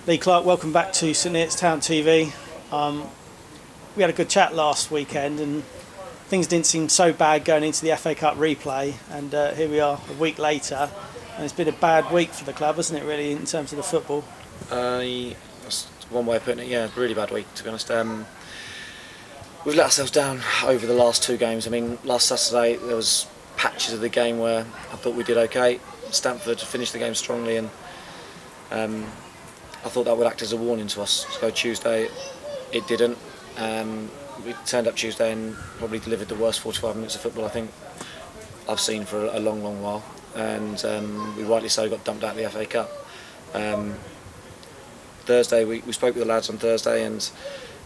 Lee Clarke, welcome back to SNTTV. We had a good chat last weekend and things didn't seem so bad going into the FA Cup replay, and here we are a week later and it's been a bad week for the club, hasn't it, really, in terms of the football? That's one way of putting it, yeah, really bad week, to be honest. We've let ourselves down over the last two games. I mean, last Saturday there was patches of the game where I thought we did okay. Stamford finished the game strongly, and I thought that would act as a warning to us. So Tuesday, it didn't. We turned up Tuesday and probably delivered the worst 45 minutes of football I think I've seen for a long, long while. And we rightly so got dumped out of the FA Cup. Thursday, we spoke with the lads on Thursday, and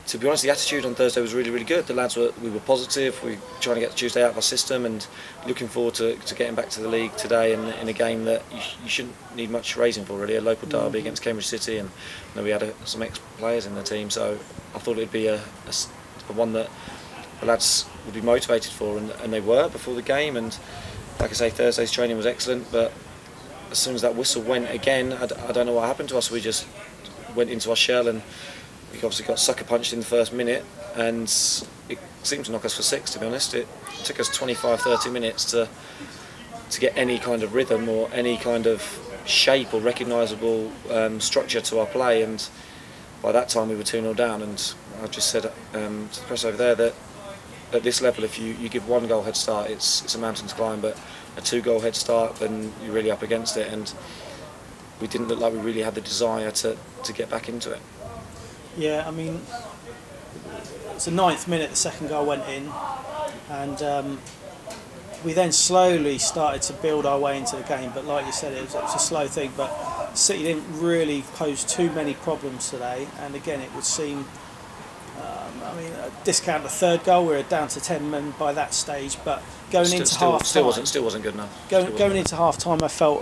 to be honest, the attitude on Thursday was really, really good. The lads we were positive. We were trying to get Tuesday out of our system, and looking forward to getting back to the league today in a game that you shouldn't need much raising for, really. A local derby against Cambridge City, and we had some ex-players in the team, so I thought it'd be a one that the lads would be motivated for, and they were before the game. And like I say, Thursday's training was excellent, but as soon as that whistle went again, I don't know what happened to us. We just went into our shell, and we obviously got sucker punched in the first minute, and it seemed to knock us for six, to be honest. It took us 25-30 minutes to get any kind of rhythm or any kind of shape or recognisable structure to our play, and by that time we were 2-0 down. And I just said to the press over there that at this level, if you give 1 goal head start, it's a mountain to climb, but a 2-goal head start, then you're really up against it, and we didn't look like we really had the desire to get back into it. Yeah, I mean, it's the 9th minute the second goal went in, and we then slowly started to build our way into the game. But like you said, it was a slow thing. But City didn't really pose too many problems today, and again, it would seem, discount the third goal, we were down to 10 men by that stage. But going into half time, still wasn't good enough. Going into half time, I felt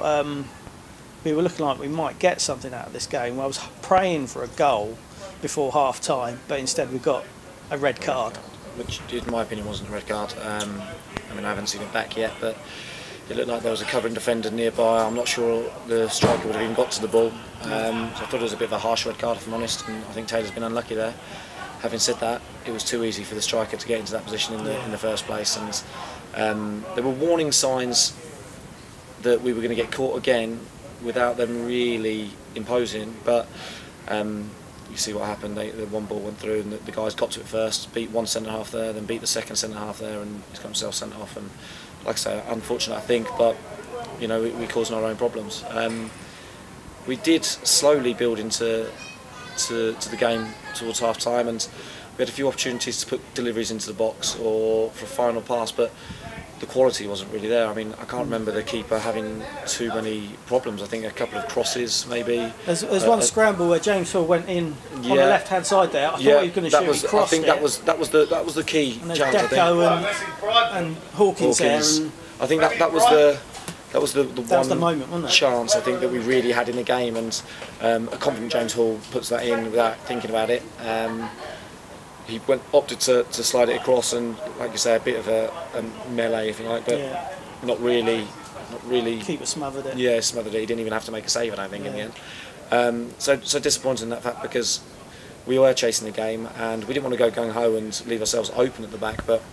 we were looking like we might get something out of this game. I was praying for a goal before half time, but instead we got a red card, which in my opinion wasn't a red card. I haven't seen it back yet, but it looked like there was a covering defender nearby. I'm not sure the striker would have even got to the ball, so I thought it was a bit of a harsh red card, if I'm honest, and I think Taylor's been unlucky there. Having said that, it was too easy for the striker to get into that position in the first place, and there were warning signs that we were going to get caught again without them really imposing, but you see what happened. The one ball went through, and the guys got to it first, beat one centre half there, then beat the second centre half there, and he's got himself sent off. And like I say, unfortunate I think, but you know, we caused our own problems. We did slowly build into the game towards half time, and we had a few opportunities to put deliveries into the box or for a final pass, but the quality wasn't really there. I mean, I can't remember the keeper having too many problems. I think a couple of crosses, maybe. There's one scramble where James Hill went in on the left-hand side there. I thought he was going to shoot. He crossed it. That was the key. And there's chance, Deco and Hawkins there. And I think that was the one moment, wasn't it? Chance I think that we really had in the game, and a confident James Hall puts that in without thinking about it. He opted to slide it across, and like you say, a bit of a melee, if you like, but not really. Keeper smothered it. Yeah, smothered it. He didn't even have to make a save, I don't think, in the end. So disappointing in that fact, because we were chasing the game and we didn't want to go gung-ho and leave ourselves open at the back, but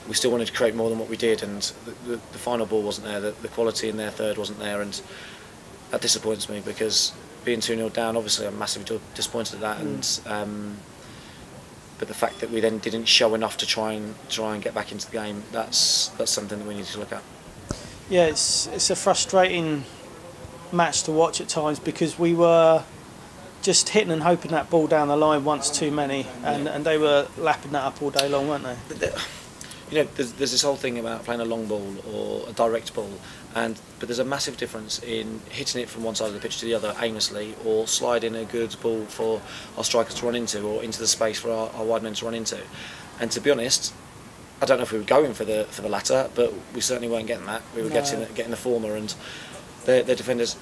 we still wanted to create more than what we did, and the final ball wasn't there. The quality in their third wasn't there, and that disappoints me, because being 2-0 down, obviously I'm massively disappointed at that, and but the fact that we then didn't show enough to try and get back into the game, that's something that we need to look at. Yeah, it's a frustrating match to watch at times, because we were just hitting and hoping that ball down the line once too many, and they were lapping that up all day long, weren't they? You know, there's this whole thing about playing a long ball or a direct ball, but there's a massive difference in hitting it from one side of the pitch to the other aimlessly, or sliding a good ball for our strikers to run into, or into the space for our wide men to run into. And to be honest, I don't know if we were going for the latter, but we certainly weren't getting that. We were getting the former, and their defenders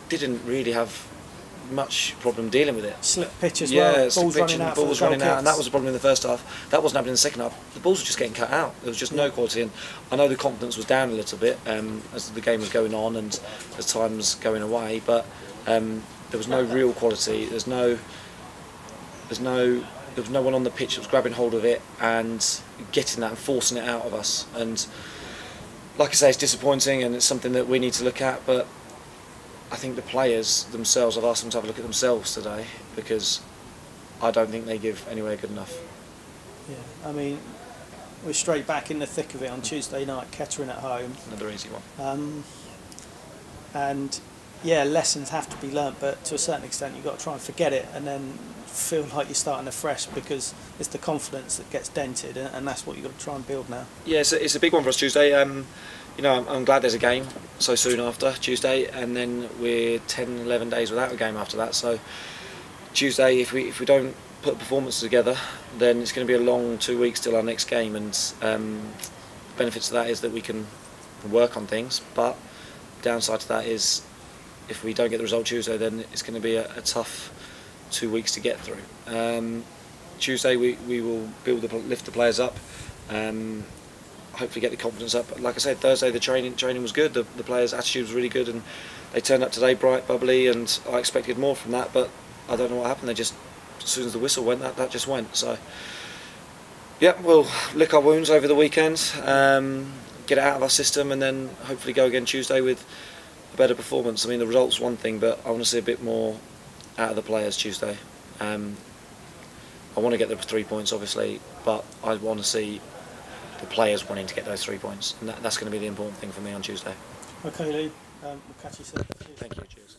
didn't really have much problem dealing with it. Slip pitch as well, balls running out, and that was the problem in the first half. That wasn't happening in the second half. The balls were just getting cut out. There was just no quality, and I know the confidence was down a little bit as the game was going on and as time was going away, but there was no real quality. There was no one on the pitch that was grabbing hold of it and getting that and forcing it out of us. And like I say, it's disappointing and it's something that we need to look at. But I think the players themselves, I've asked them to have a look at themselves today, because I don't think they give anywhere good enough. Yeah, I mean, we're straight back in the thick of it on Tuesday night, Kettering at home. Another easy one. And yeah, lessons have to be learnt, but to a certain extent you've got to try and forget it and then feel like you're starting afresh, because it's the confidence that gets dented, and that's what you've got to try and build now. Yeah, it's a big one for us Tuesday. You know, I'm glad there's a game so soon after Tuesday, and then we're 10, 11 days without a game after that. So Tuesday, if we don't put a performance together, then it's going to be a long 2 weeks till our next game, and the benefits of that is that we can work on things, but the downside to that is if we don't get the result Tuesday, then it's going to be a tough 2 weeks to get through. Tuesday we will lift the players up, hopefully get the confidence up. Like I said, Thursday the training was good, the players' attitude was really good, and they turned up today bright, bubbly, and I expected more from that, but I don't know what happened. They just, as soon as the whistle went, that just went. So yeah, we'll lick our wounds over the weekend, get it out of our system, and then hopefully go again Tuesday with a better performance. I mean, the result's one thing, but I want to see a bit more out of the players Tuesday. I want to get the 3 points, obviously, but I want to see the players wanting to get those 3 points, and that's going to be the important thing for me on Tuesday. Okay, Lee, we'll catch you soon. Thank you, cheers.